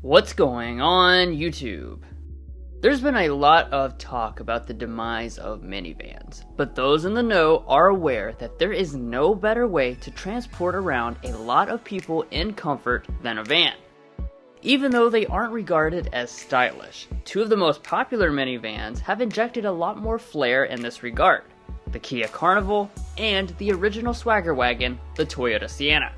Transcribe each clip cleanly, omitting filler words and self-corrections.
What's going on, YouTube? There's been a lot of talk about the demise of minivans, but those in the know are aware that there is no better way to transport around a lot of people in comfort than a van. Even though they aren't regarded as stylish, two of the most popular minivans have injected a lot more flair in this regard: the Kia Carnival and the original swagger wagon, the Toyota Sienna.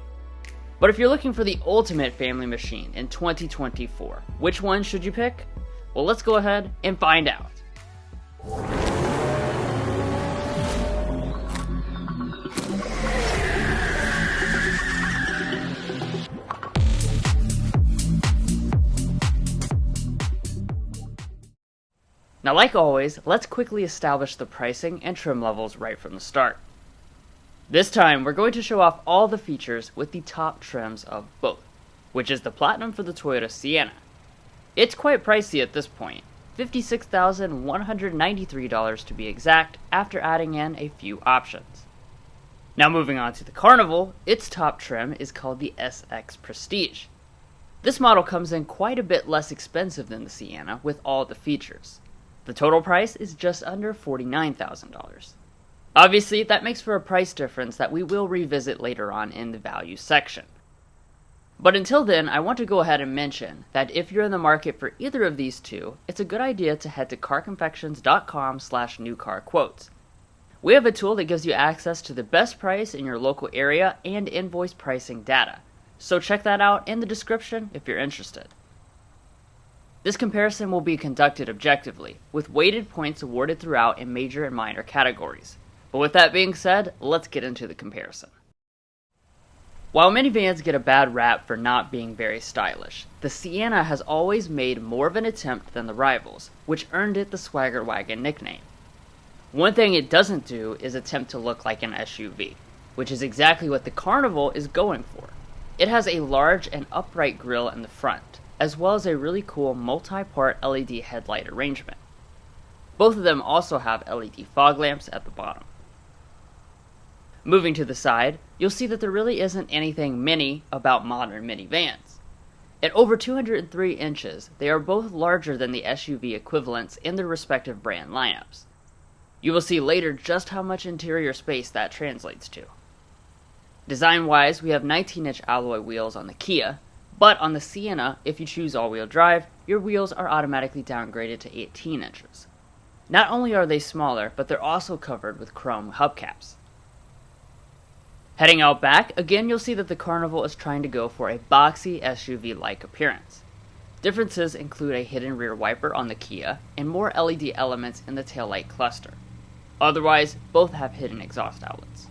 But if you're looking for the ultimate family machine in 2024, which one should you pick? Well, let's go ahead and find out. Now, like always, let's quickly establish the pricing and trim levels right from the start. This time, we're going to show off all the features with the top trims of both, which is the Platinum for the Toyota Sienna. It's quite pricey at this point, $56,193 to be exact, after adding in a few options. Now moving on to the Carnival, its top trim is called the SX Prestige. This model comes in quite a bit less expensive than the Sienna with all the features. The total price is just under $49,000. Obviously, that makes for a price difference that we will revisit later on in the value section. But until then, I want to go ahead and mention that if you're in the market for either of these two, it's a good idea to head to carconfections.com/newcarquotes. We have a tool that gives you access to the best price in your local area and invoice pricing data, so check that out in the description if you're interested. This comparison will be conducted objectively, with weighted points awarded throughout in major and minor categories. But with that being said, let's get into the comparison. While minivans get a bad rap for not being very stylish, the Sienna has always made more of an attempt than the rivals, which earned it the swagger wagon nickname. One thing it doesn't do is attempt to look like an SUV, which is exactly what the Carnival is going for. It has a large and upright grille in the front, as well as a really cool multi-part LED headlight arrangement. Both of them also have LED fog lamps at the bottom. Moving to the side, you'll see that there really isn't anything mini about modern minivans. At over 203 inches, they are both larger than the SUV equivalents in their respective brand lineups. You will see later just how much interior space that translates to. Design-wise, we have 19-inch alloy wheels on the Kia, but on the Sienna, if you choose all-wheel drive, your wheels are automatically downgraded to 18 inches. Not only are they smaller, but they're also covered with chrome hubcaps. Heading out back, again you'll see that the Carnival is trying to go for a boxy SUV-like appearance. Differences include a hidden rear wiper on the Kia and more LED elements in the taillight cluster. Otherwise, both have hidden exhaust outlets.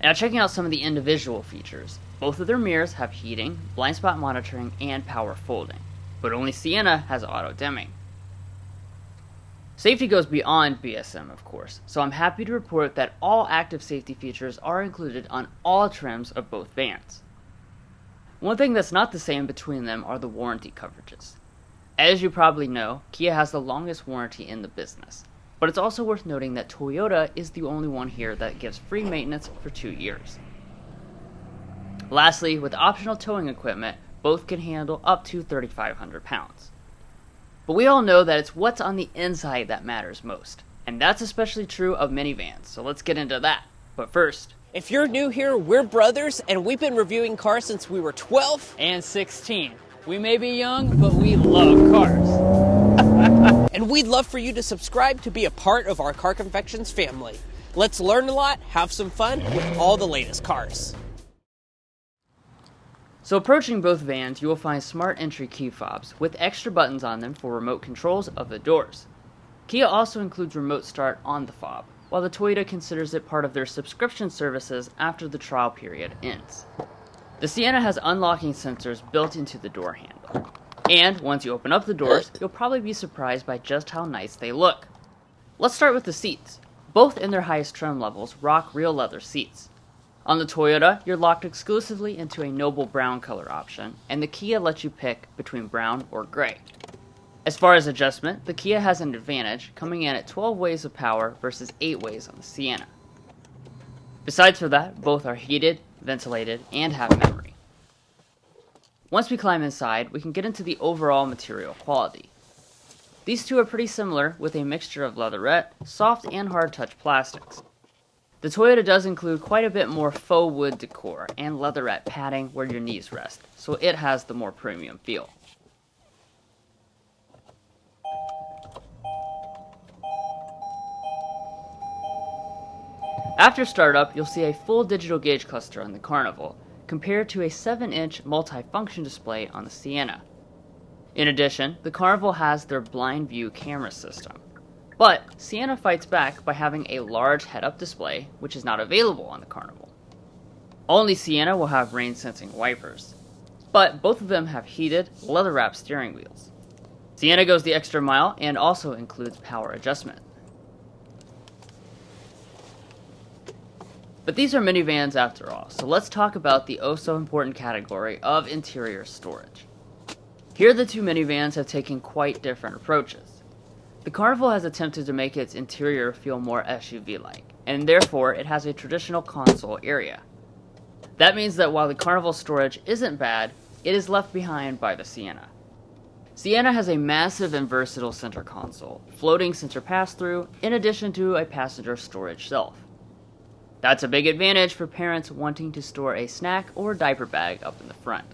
Now checking out some of the individual features, both of their mirrors have heating, blind spot monitoring, and power folding, but only Sienna has auto dimming. Safety goes beyond BSM, of course, so I'm happy to report that all active safety features are included on all trims of both vans. One thing that's not the same between them are the warranty coverages. As you probably know, Kia has the longest warranty in the business, but it's also worth noting that Toyota is the only one here that gives free maintenance for 2 years. Lastly, with optional towing equipment, both can handle up to 3,500 pounds. But we all know that it's what's on the inside that matters most, and that's especially true of minivans, so let's get into that. But first, if you're new here, we're brothers, and we've been reviewing cars since we were 12 and 16. We may be young, but we love cars. And we'd love for you to subscribe to be a part of our Car Confections family. Let's learn a lot, have some fun with all the latest cars. So approaching both vans, you will find smart entry key fobs with extra buttons on them for remote controls of the doors. Kia also includes remote start on the fob, while the Toyota considers it part of their subscription services after the trial period ends. The Sienna has unlocking sensors built into the door handle, and once you open up the doors, you'll probably be surprised by just how nice they look. Let's start with the seats. Both in their highest trim levels rock real leather seats. On the Toyota, you're locked exclusively into a noble brown color option, and the Kia lets you pick between brown or gray. As far as adjustment, the Kia has an advantage, coming in at 12 ways of power versus 8 ways on the Sienna. Besides for that, both are heated, ventilated, and have memory. Once we climb inside, we can get into the overall material quality. These two are pretty similar, with a mixture of leatherette, soft and hard touch plastics. The Toyota does include quite a bit more faux wood decor and leatherette padding where your knees rest, so it has the more premium feel. After startup, you'll see a full digital gauge cluster on the Carnival, compared to a 7-inch multi-function display on the Sienna. In addition, the Carnival has their blind view camera system. But Sienna fights back by having a large head-up display, which is not available on the Carnival. Only Sienna will have rain-sensing wipers, but both of them have heated, leather-wrapped steering wheels. Sienna goes the extra mile and also includes power adjustment. But these are minivans after all, so let's talk about the oh-so-important category of interior storage. Here the two minivans have taken quite different approaches. The Carnival has attempted to make its interior feel more SUV-like, and therefore it has a traditional console area. That means that while the Carnival storage isn't bad, it is left behind by the Sienna. Sienna has a massive and versatile center console, floating center pass-through, in addition to a passenger storage shelf. That's a big advantage for parents wanting to store a snack or diaper bag up in the front.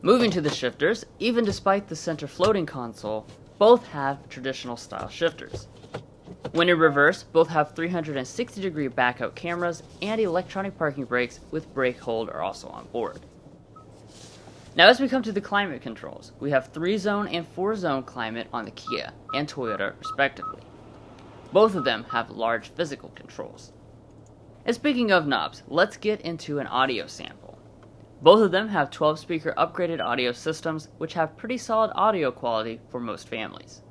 Moving to the shifters, even despite the center floating console, both have traditional style shifters. When in reverse, both have 360-degree backup cameras and electronic parking brakes with brake hold are also on board. Now as we come to the climate controls, we have 3-zone and 4-zone climate on the Kia and Toyota respectively. Both of them have large physical controls. And speaking of knobs, let's get into an audio sample. Both of them have 12-speaker upgraded audio systems, which have pretty solid audio quality for most families.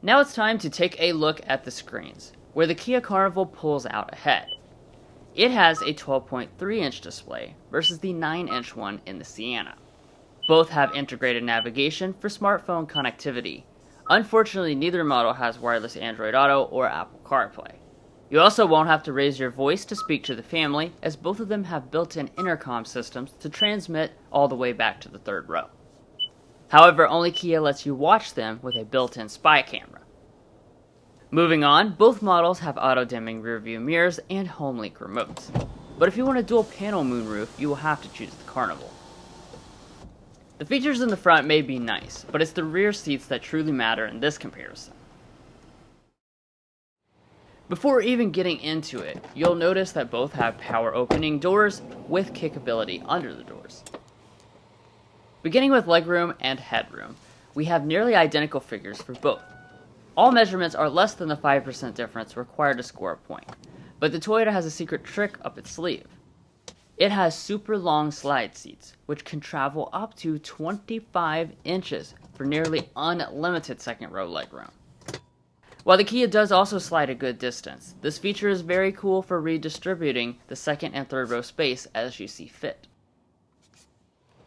Now it's time to take a look at the screens, where the Kia Carnival pulls out ahead. It has a 12.3-inch display versus the 9-inch one in the Sienna. Both have integrated navigation for smartphone connectivity. Unfortunately, neither model has wireless Android Auto or Apple CarPlay. You also won't have to raise your voice to speak to the family, as both of them have built-in intercom systems to transmit all the way back to the third row. However, only Kia lets you watch them with a built-in spy camera. Moving on, both models have auto-dimming rearview mirrors and HomeLink remotes. But if you want a dual-panel moonroof, you will have to choose the Carnival. The features in the front may be nice, but it's the rear seats that truly matter in this comparison. Before even getting into it, you'll notice that both have power opening doors with kickability under the doors. Beginning with legroom and headroom, we have nearly identical figures for both. All measurements are less than the 5% difference required to score a point, but the Toyota has a secret trick up its sleeve. It has super long slide seats, which can travel up to 25 inches for nearly unlimited second row legroom. While the Kia does also slide a good distance, this feature is very cool for redistributing the second and third row space as you see fit.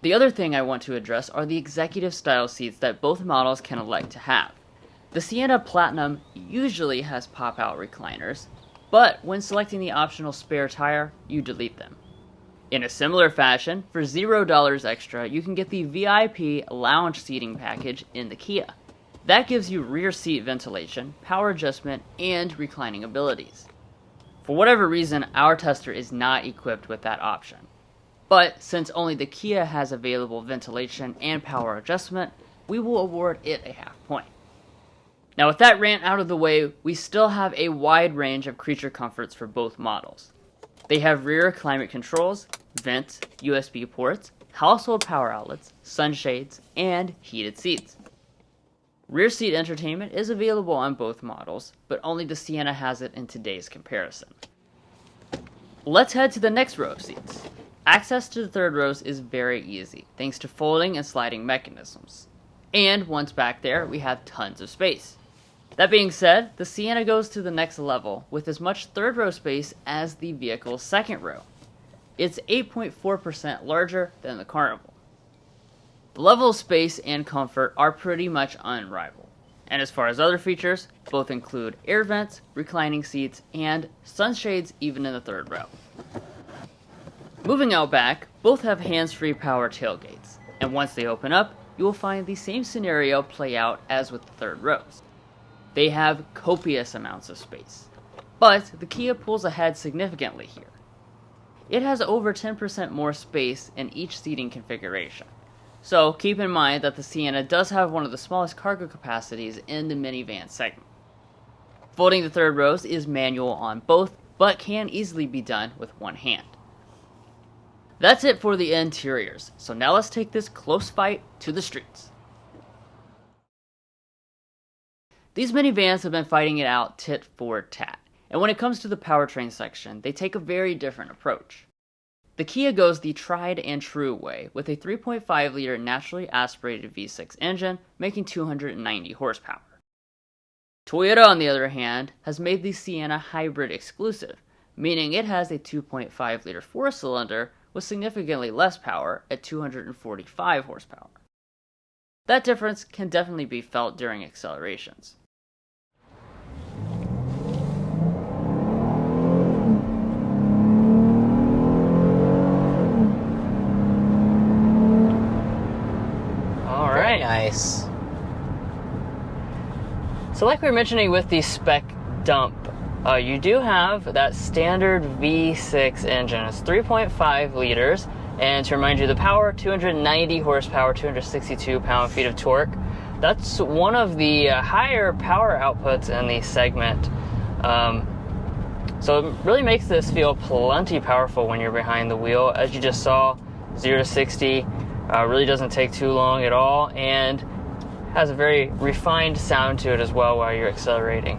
The other thing I want to address are the executive style seats that both models can elect to have. The Sienna Platinum usually has pop-out recliners, but when selecting the optional spare tire, you delete them. In a similar fashion, for $0 extra, you can get the VIP lounge seating package in the Kia. That gives you rear seat ventilation, power adjustment, and reclining abilities. For whatever reason, our tester is not equipped with that option. But since only the Kia has available ventilation and power adjustment, we will award it a half point. Now with that rant out of the way, we still have a wide range of creature comforts for both models. They have rear climate controls, vents, USB ports, household power outlets, sunshades, and heated seats. Rear seat entertainment is available on both models, but only the Sienna has it in today's comparison. Let's head to the next row of seats. Access to the third rows is very easy, thanks to folding and sliding mechanisms. And once back there, we have tons of space. That being said, the Sienna goes to the next level with as much third row space as the vehicle's second row. It's 8.4% larger than the Carnival. The level of space and comfort are pretty much unrivaled. And as far as other features, both include air vents, reclining seats, and sunshades even in the third row. Moving out back, both have hands-free power tailgates, and once they open up, you will find the same scenario play out as with the third rows. They have copious amounts of space, but the Kia pulls ahead significantly here. It has over 10% more space in each seating configuration, so keep in mind that the Sienna does have one of the smallest cargo capacities in the minivan segment. Folding the third rows is manual on both, but can easily be done with one hand. That's it for the interiors, so now let's take this close fight to the streets. These minivans have been fighting it out tit for tat, and when it comes to the powertrain section, they take a very different approach. The Kia goes the tried and true way with a 3.5-liter naturally aspirated V6 engine making 290 horsepower. Toyota, on the other hand, has made the Sienna hybrid exclusive, meaning it has a 2.5-liter four-cylinder with significantly less power at 245 horsepower. That difference can definitely be felt during accelerations. Very nice. So like we were mentioning with the spec dump, you do have that standard V6 engine. It's 3.5 liters, and to remind you, the power, 290 horsepower, 262 pound-feet of torque. That's one of the higher power outputs in the segment. So it really makes this feel plenty powerful when you're behind the wheel. As you just saw, 0 to 60 really doesn't take too long at all, and has a very refined sound to it as well while you're accelerating.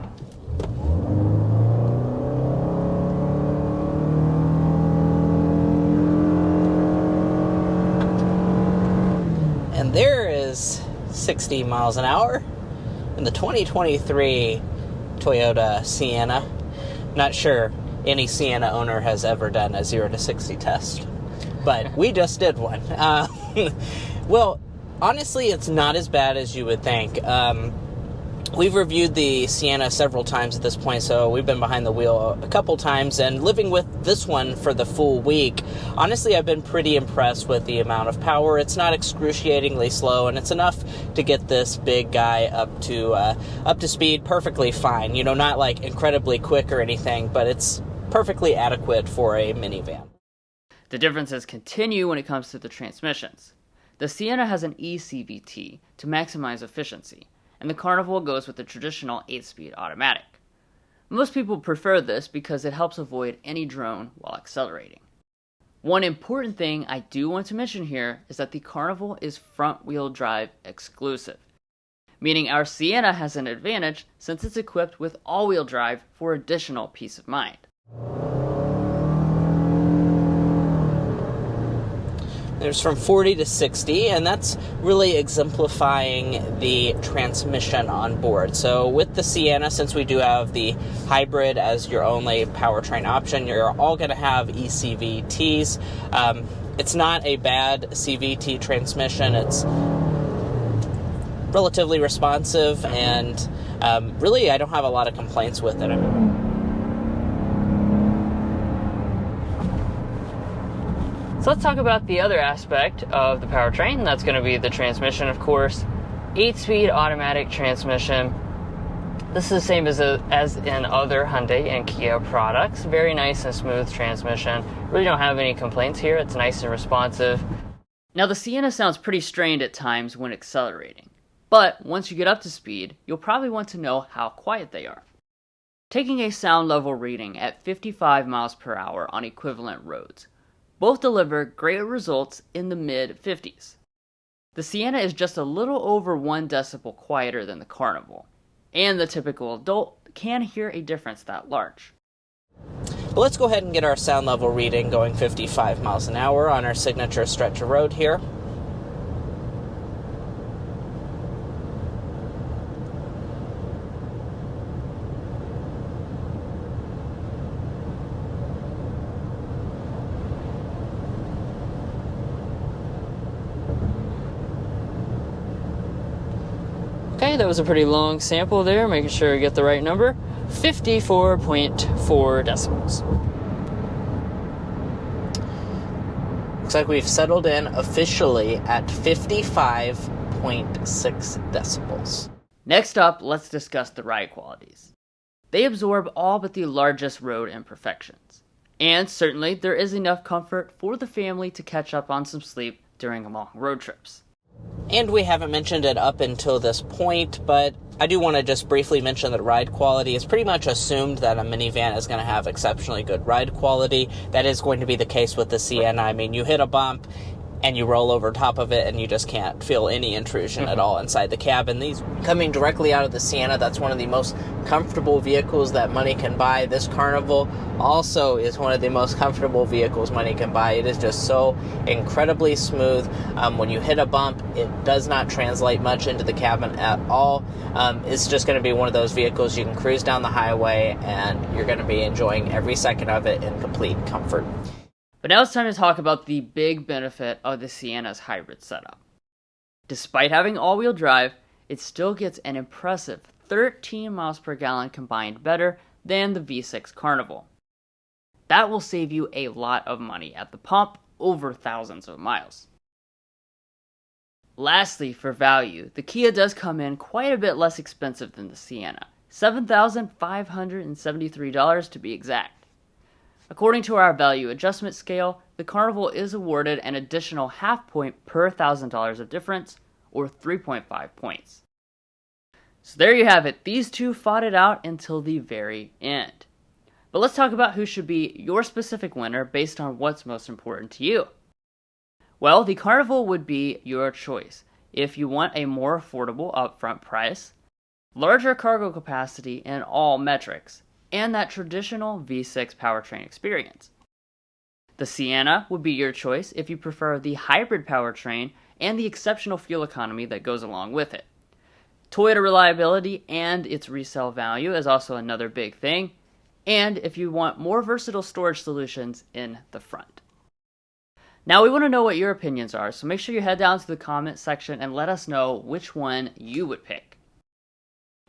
And there is 60 miles an hour in the 2023 Toyota Sienna. Not sure any Sienna owner has ever done a 0 to 60 test, but we just did one. Well, honestly, it's not as bad as you would think. We've reviewed the Sienna several times at this point, so we've been behind the wheel a couple times, and living with this one for the full week, honestly, I've been pretty impressed with the amount of power. It's not excruciatingly slow, and it's enough to get this big guy up to speed perfectly fine. You know, not like incredibly quick or anything, but it's perfectly adequate for a minivan. The differences continue when it comes to the transmissions. The Sienna has an eCVT to maximize efficiency, and the Carnival goes with the traditional 8-speed automatic. Most people prefer this because it helps avoid any drone while accelerating. One important thing I do want to mention here is that the Carnival is front-wheel drive exclusive, meaning our Sienna has an advantage since it's equipped with all-wheel drive for additional peace of mind. There's from 40 to 60, and that's really exemplifying the transmission on board. So with the Sienna, since we do have the hybrid as your only powertrain option, you're all going to have eCVTs. It's not a bad CVT transmission. It's relatively responsive, and really I don't have a lot of complaints with it. So let's talk about the other aspect of the powertrain. That's going to be the transmission, of course. 8-speed automatic transmission. This is the same as in other Hyundai and Kia products. Very nice and smooth transmission. Really don't have any complaints here. It's nice and responsive. Now the Sienna sounds pretty strained at times when accelerating, but once you get up to speed, you'll probably want to know how quiet they are. Taking a sound level reading at 55 miles per hour on equivalent roads, both deliver great results in the mid-50s. The Sienna is just a little over 1 decibel quieter than the Carnival, and the typical adult can hear a difference that large. Well, let's go ahead and get our sound level reading going 55 miles an hour on our signature stretch of road here. that was a pretty long sample there, making sure we get the right number. 54.4 decibels. Looks like we've settled in officially at 55.6 decibels. Next up, let's discuss the ride qualities. They absorb all but the largest road imperfections. And certainly, there is enough comfort for the family to catch up on some sleep during long road trips. And we haven't mentioned it up until this point, but I do want to just briefly mention that ride quality is pretty much assumed that a minivan is going to have exceptionally good ride quality. That is going to be the case with the Sienna. I mean, you hit a bump and you roll over top of it and you just can't feel any intrusion at all inside the cabin. These coming directly out of the Sienna, that's one of the most comfortable vehicles that money can buy. This Carnival also is one of the most comfortable vehicles money can buy. It is just so incredibly smooth. When you hit a bump, it does not translate much into the cabin at all. It's just going to be one of those vehicles you can cruise down the highway and you're going to be enjoying every second of it in complete comfort. But now it's time to talk about the big benefit of the Sienna's hybrid setup. Despite having all-wheel drive, it still gets an impressive 13 miles per gallon combined better than the V6 Carnival. That will save you a lot of money at the pump, over thousands of miles. Lastly, for value, the Kia does come in quite a bit less expensive than the Sienna, $7,573 to be exact. According to our value adjustment scale, the Carnival is awarded an additional half point per $1,000 of difference, or 3.5 points. So there you have it. These two fought it out until the very end. But let's talk about who should be your specific winner based on what's most important to you. Well, the Carnival would be your choice if you want a more affordable upfront price, larger cargo capacity in all metrics, and that traditional V6 powertrain experience. The Sienna would be your choice if you prefer the hybrid powertrain and the exceptional fuel economy that goes along with it. Toyota reliability and its resale value is also another big thing, and if you want more versatile storage solutions in the front. Now we want to know what your opinions are, so make sure you head down to the comment section and let us know which one you would pick.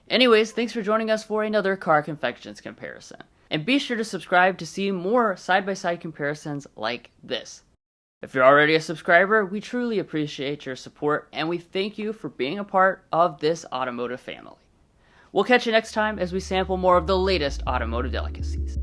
Anyways, thanks for joining us for another Car Confections comparison. And be sure to subscribe to see more side-by-side comparisons like this. If you're already a subscriber, we truly appreciate your support, and we thank you for being a part of this automotive family. We'll catch you next time as we sample more of the latest automotive delicacies.